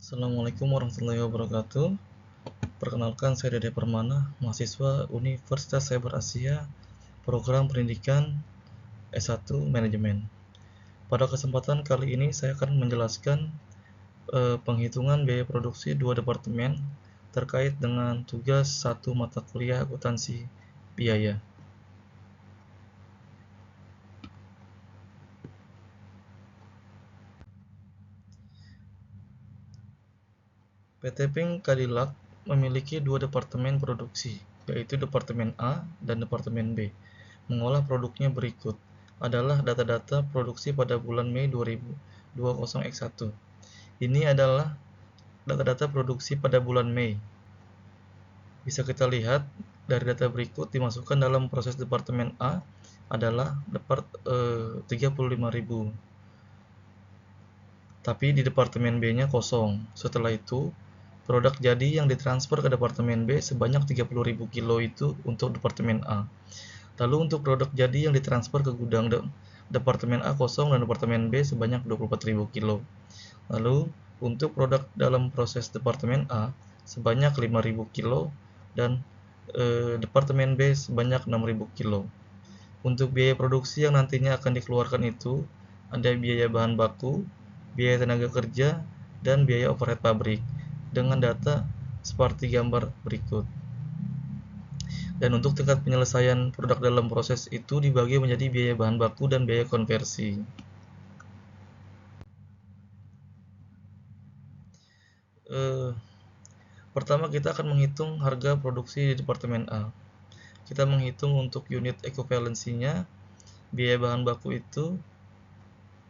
Assalamualaikum warahmatullahi wabarakatuh. Perkenalkan, saya Dede Permana, mahasiswa Universitas Cyber Asia, program pendidikan S1 Manajemen. Pada kesempatan kali ini saya akan menjelaskan penghitungan biaya produksi dua departemen terkait dengan tugas satu mata kuliah akuntansi biaya. PT Pink Cadillac memiliki dua departemen produksi, yaitu Departemen A dan Departemen B. Mengolah produknya berikut adalah data-data produksi pada bulan Mei 2020X1. Ini adalah data-data produksi pada bulan Mei. Bisa kita lihat dari data berikut dimasukkan dalam proses Departemen A adalah 35.000. Tapi di Departemen B-nya kosong. Setelah itu, produk jadi yang ditransfer ke Departemen B sebanyak 30.000 kilo itu untuk Departemen A. Lalu untuk produk jadi yang ditransfer ke gudang Departemen A kosong dan Departemen B sebanyak 24.000 kilo. Lalu untuk produk dalam proses Departemen A sebanyak 5.000 kilo dan Departemen B sebanyak 6.000 kilo. Untuk biaya produksi yang nantinya akan dikeluarkan itu ada biaya bahan baku, biaya tenaga kerja, dan biaya overhead pabrik dengan data seperti gambar berikut. Dan untuk tingkat penyelesaian produk dalam proses itu dibagi menjadi biaya bahan baku dan biaya konversi. Pertama kita akan menghitung harga produksi di Departemen A. Kita menghitung untuk unit ekuivalensinya, biaya bahan baku itu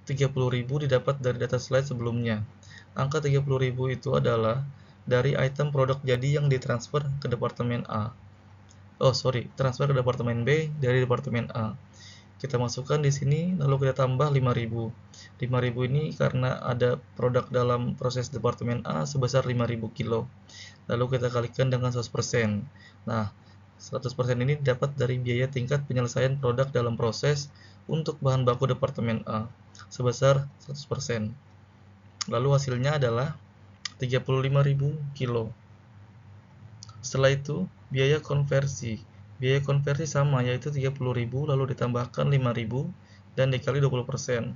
30.000 didapat dari data slide sebelumnya. Angka 30.000 itu adalah dari item produk jadi yang ditransfer ke Departemen A. Transfer ke Departemen B dari Departemen A. Kita masukkan di sini, lalu kita tambah 5.000. 5.000 ini karena ada produk dalam proses Departemen A sebesar 5.000 kilo. Lalu kita kalikan dengan 100%. Nah, 100% ini didapat dari biaya tingkat penyelesaian produk dalam proses untuk bahan baku Departemen A sebesar 100%. Lalu hasilnya adalah 35.000 kilo. Setelah itu, biaya konversi. Biaya konversi sama, yaitu 30.000 lalu ditambahkan 5.000 dan dikali 20%.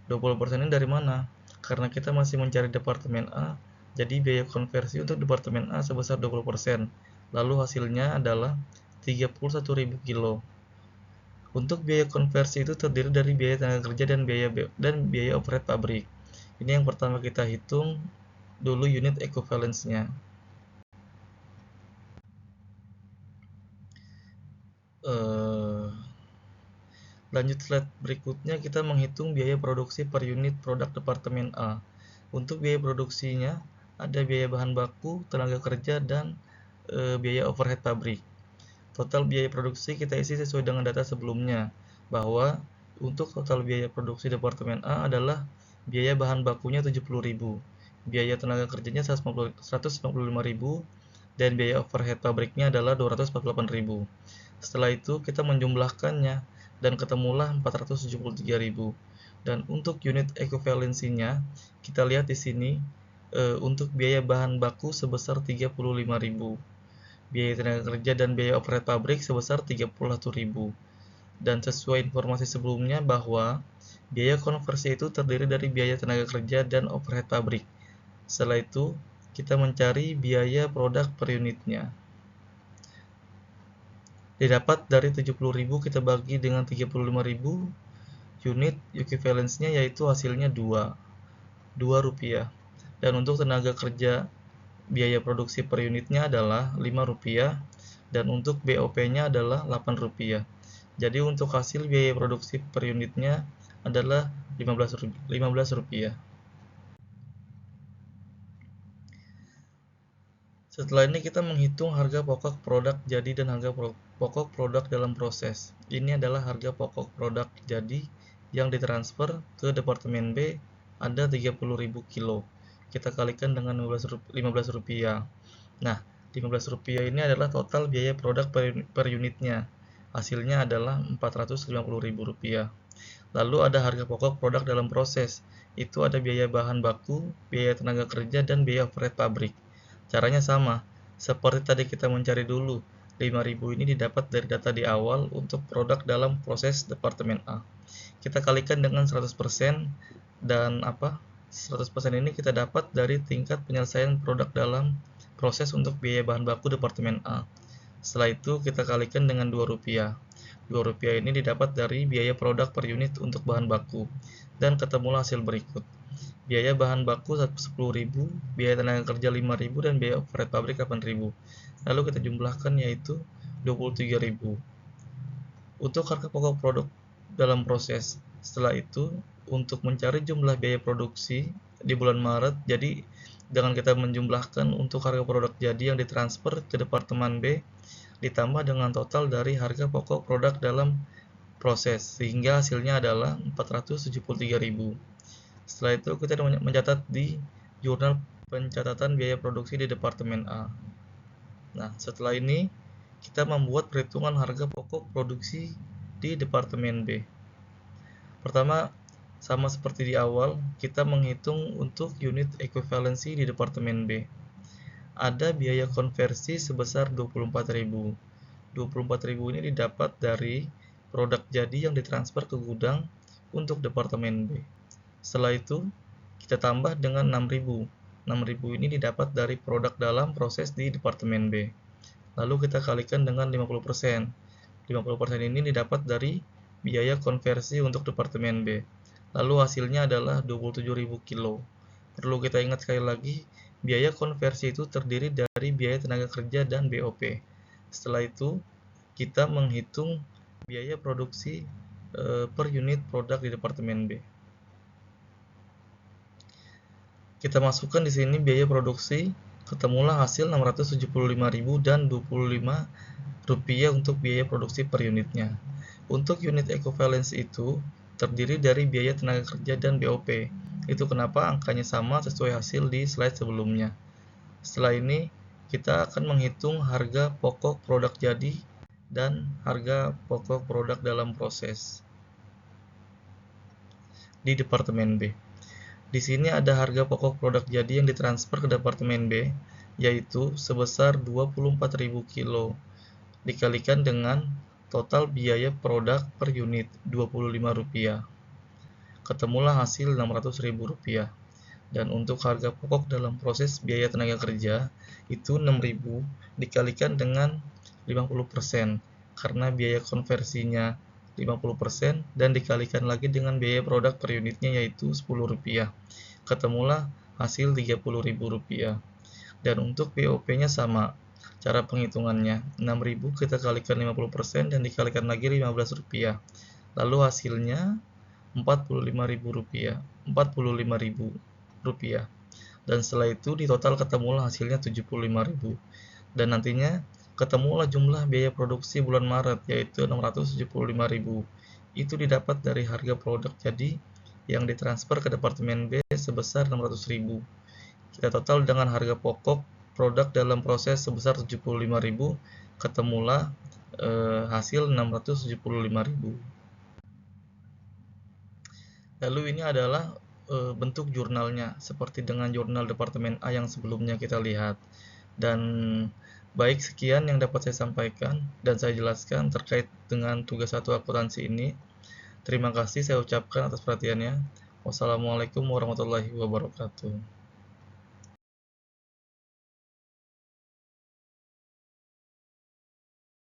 20% ini dari mana? Karena kita masih mencari Departemen A, jadi biaya konversi untuk Departemen A sebesar 20%. Lalu hasilnya adalah 31.000 kilo. Untuk biaya konversi itu terdiri dari biaya tenaga kerja dan biaya overhead pabrik. Ini yang pertama kita hitung dulu unit equivalence-nya. Lanjut slide berikutnya, kita menghitung biaya produksi per unit produk Departemen A. Untuk biaya produksinya ada biaya bahan baku, tenaga kerja, dan biaya overhead pabrik. Total biaya produksi kita isi sesuai dengan data sebelumnya, bahwa untuk total biaya produksi Departemen A adalah biaya bahan bakunya 70.000, biaya tenaga kerjanya 195.000, dan biaya overhead pabriknya adalah 248.000. Setelah itu kita menjumlahkannya dan ketemulah 473.000. Dan untuk unit ekuivalensinya kita lihat di sini untuk biaya bahan baku sebesar 35.000, biaya tenaga kerja dan biaya overhead pabrik sebesar 31.000. Dan sesuai informasi sebelumnya bahwa biaya konversi itu terdiri dari biaya tenaga kerja dan overhead pabrik. Setelah itu kita mencari biaya produk per unitnya. Didapat dari 70.000 kita bagi dengan 35.000, unit equivalence-nya yaitu hasilnya 2 rupiah. Dan untuk tenaga kerja biaya produksi per unitnya adalah 5 rupiah dan untuk BOP-nya adalah 8 rupiah. Jadi untuk hasil biaya produksi per unitnya adalah 15 rupiah. Setelah ini kita menghitung harga pokok produk jadi dan harga pokok produk dalam proses. Ini adalah harga pokok produk jadi yang ditransfer ke Departemen B ada 30.000 kilo. Kita kalikan dengan 15 rupiah. Nah, 15 rupiah ini adalah total biaya produk per unitnya. Hasilnya adalah 450.000 rupiah. Lalu ada harga pokok produk dalam proses. Itu ada biaya bahan baku, biaya tenaga kerja, dan biaya overhead pabrik. Caranya sama. Seperti tadi kita mencari dulu. 5.000 ini didapat dari data di awal untuk produk dalam proses departemen A. Kita kalikan dengan 100% dan 100% ini kita dapat dari tingkat penyelesaian produk dalam proses untuk biaya bahan baku departemen A. Setelah itu kita kalikan dengan Rp2. Rp2 ini didapat dari biaya produk per unit untuk bahan baku, dan ketemulah hasil berikut. Biaya bahan baku 10.000, biaya tenaga kerja 5.000, dan biaya overhead pabrik 8.000. Lalu kita jumlahkan yaitu 23.000. Untuk harga pokok produk dalam proses. Setelah itu, untuk mencari jumlah biaya produksi di bulan Maret, jadi dengan kita menjumlahkan untuk harga produk jadi yang ditransfer ke Departemen B ditambah dengan total dari harga pokok produk dalam proses, sehingga hasilnya adalah 473.000. Setelah itu kita mencatat di jurnal pencatatan biaya produksi di Departemen A. Nah, setelah ini kita membuat perhitungan harga pokok produksi di Departemen B. Pertama, sama seperti di awal, kita menghitung untuk unit ekuivalensi di Departemen B. Ada biaya konversi sebesar 24.000. 24.000 ini didapat dari produk jadi yang ditransfer ke gudang untuk Departemen B. Setelah itu, kita tambah dengan 6.000. 6.000 ini didapat dari produk dalam proses di Departemen B. Lalu kita kalikan dengan 50%. 50% ini didapat dari biaya konversi untuk Departemen B. Lalu hasilnya adalah 27.000 kilo. Perlu kita ingat sekali lagi, biaya konversi itu terdiri dari biaya tenaga kerja dan BOP. Setelah itu, kita menghitung biaya produksi per unit produk di Departemen B. Kita masukkan di sini biaya produksi, ketemulah hasil 675.000 dan Rp25 untuk biaya produksi per unitnya. Untuk unit equivalence itu terdiri dari biaya tenaga kerja dan BOP. Itu kenapa angkanya sama sesuai hasil di slide sebelumnya. Setelah ini, kita akan menghitung harga pokok produk jadi dan harga pokok produk dalam proses di Departemen B. Di sini ada harga pokok produk jadi yang ditransfer ke Departemen B, yaitu sebesar 24.000 kilo, dikalikan dengan total biaya produk per unit Rp25. Ketemulah hasil Rp600.000. Dan untuk harga pokok dalam proses biaya tenaga kerja, itu 6.000 dikalikan dengan 50%, karena biaya konversinya 50% dan dikalikan lagi dengan biaya produk per unitnya yaitu Rp10. Ketemulah hasil Rp30.000. Dan untuk BOP-nya sama. Cara penghitungannya, 6.000 kita kalikan 50% dan dikalikan lagi Rp15. Lalu hasilnya Rp45.000. Dan setelah itu di total ketemulah hasilnya Rp75.000. Dan nantinya ketemulah jumlah biaya produksi bulan Maret, yaitu Rp675.000. Itu didapat dari harga produk jadi yang ditransfer ke Departemen B sebesar Rp600.000. Kita total dengan harga pokok produk dalam proses sebesar Rp75.000, ketemulah hasil Rp675.000. Lalu ini adalah bentuk jurnalnya, seperti dengan jurnal Departemen A yang sebelumnya kita lihat. Dan baik, sekian yang dapat saya sampaikan dan saya jelaskan terkait dengan tugas 1 akuntansi ini. Terima kasih saya ucapkan atas perhatiannya. Wassalamualaikum warahmatullahi wabarakatuh.